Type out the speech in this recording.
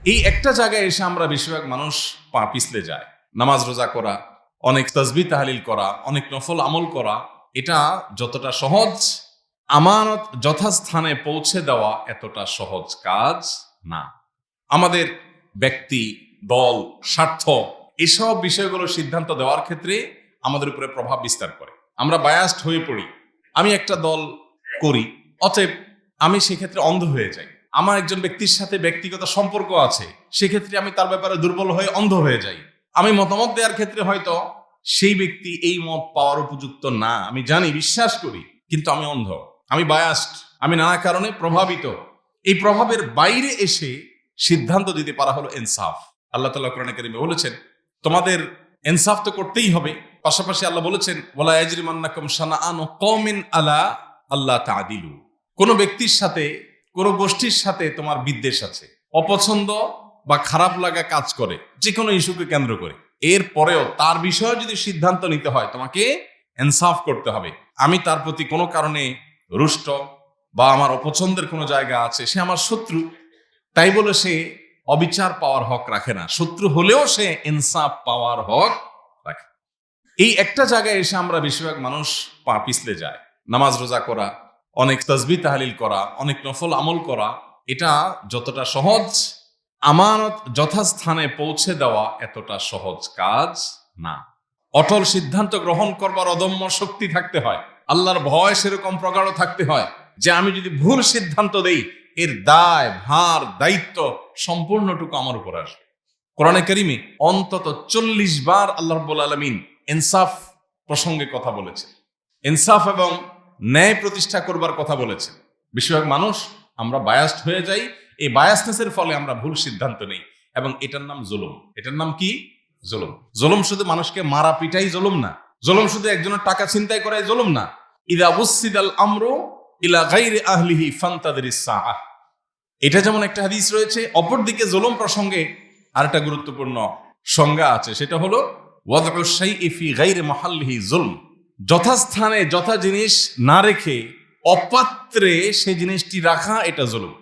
এই একটা জায়গায় এসে আমরা বেশিরভাগ মানুষ পা পিছলে যায়। নামাজ রোজা করা, অনেক তাসবিহ তাহলিল করা, অনেক নফল আমল করা, এটা যতটা সহজ, আমানত যথাস্থানে পৌঁছে দেওয়া এতটা সহজ কাজ না। আমাদের ব্যক্তি, দল, স্বার্থ এসব বিষয়গুলোর সিদ্ধান্ত দেওয়ার ক্ষেত্রে আমাদের উপরে প্রভাব বিস্তার করে। আমরা বায়াসড হয়ে পড়ি। আমি একটা দল করি, অতএব আমি সেক্ষেত্রে অন্ধ হয়ে যাই। আমার একজন ব্যক্তির সাথে ব্যক্তিগত সম্পর্ক আছে, সেক্ষেত্রে আমি তার ব্যাপারে দুর্বল হয়ে অন্ধ হয়ে যাই। আমি মতামত দেওয়ার ক্ষেত্রে হয়তো সেই ব্যক্তি এই মত পাওয়ার উপযুক্ত না, আমি জানি, বিশ্বাস করি, কিন্তু আমি অন্ধ, আমি বায়াসড, আমি নানা কারণে প্রভাবিত। এই প্রভাবের বাইরে এসে সিদ্ধান্ত দিতে পারা হলো ইনসাফ। আল্লাহ তাআলা কোরআনে কারীমে বলেছেন, তোমাদের ইনসাফ তো করতেই হবে। পাশাপাশি আল্লাহ বলেছেন, ওয়ালা ইয়াজরিমান্নাকুম শানাআনু কওমিন আলা আল্লাহ তা'দিলু। কোন ব্যক্তির সাথে, কোন গোষ্ঠীর সাথে তোমার বিদ্বেষ আছে, অপছন্দ বা খারাপ লাগা কাজ করে, যে কোনো ইস্যুকে কেন্দ্র করে, এর পরেও তার বিষয়ে যদি সিদ্ধান্ত নিতে হয়, তোমাকে ইনসাফ করতে হবে। আমি তার প্রতি কোনো কারণে রুষ্ট বা আমার অপছন্দের কোনো জায়গা আছে, সে আমার শত্রু, তাই বলে সে অবিচার পাওয়ার হক রাখে না। শত্রু হলেও সে ইনসাফ পাওয়ার হক রাখে। এই একটা জায়গায় এসে আমরা বেশিরভাগ মানুষ পা পিছলে যায়। নামাজ রোজা করা, অনেক তাসবিহ তাহলিল করা, অনেক নফল আমল করা, এটা যতটা সহজ, আমানত যথাস্থানে পৌঁছে দেওয়া এতটা সহজ কাজ না। অটল সিদ্ধান্ত গ্রহণ করবার অদম্য শক্তি থাকতে হয়, আল্লাহর ভয় সেরকম প্রগাঢ় থাকতে হয় যে আমি যদি ভুল সিদ্ধান্ত দেই, এর দায়, ভার, দায়িত্ব সম্পূর্ণটুকু আমার উপর আসবে। কোরআনে কারীমে অন্তত 40 বার আল্লাহ রাব্বুল আলামিন ইনসাফ প্রসঙ্গে কথা বলেছেন, ইনসাফ এবং ন্যায় প্রতিষ্ঠা করবার কথা বলেছেন। বেশিরভাগ মানুষ আমরা বায়াসড হয়ে যাই, এই বায়াসনেসের ফলে আমরা ভুল সিদ্ধান্ত নেই, এবং এটার নাম জুলুম। এটার নাম কি? জুলুম। জুলুম শুধু মানুষকে মারা পিটাই জুলুম না, জুলুম শুধু একজনের টাকা ছিনতাই করাই জুলুম না। ইযা বুসিদাল আমরু ইলা গায়রি আহলিহি ফান্তাযরিস সাআহ, এটা যেমন একটা হাদিস রয়েছে, অপরদিকে জুলুম প্রসঙ্গে আরেকটা গুরুত্বপূর্ণ সংজ্ঞা আছে, সেটা হলো ওয়াদউ শাইই ফি গায়রি মাহাল্লিহি জুলম। যথাস্থানে যথা জিনিস না রেখে অপাত্রে সেই জিনিসটি রাখা, এটা জুলুম।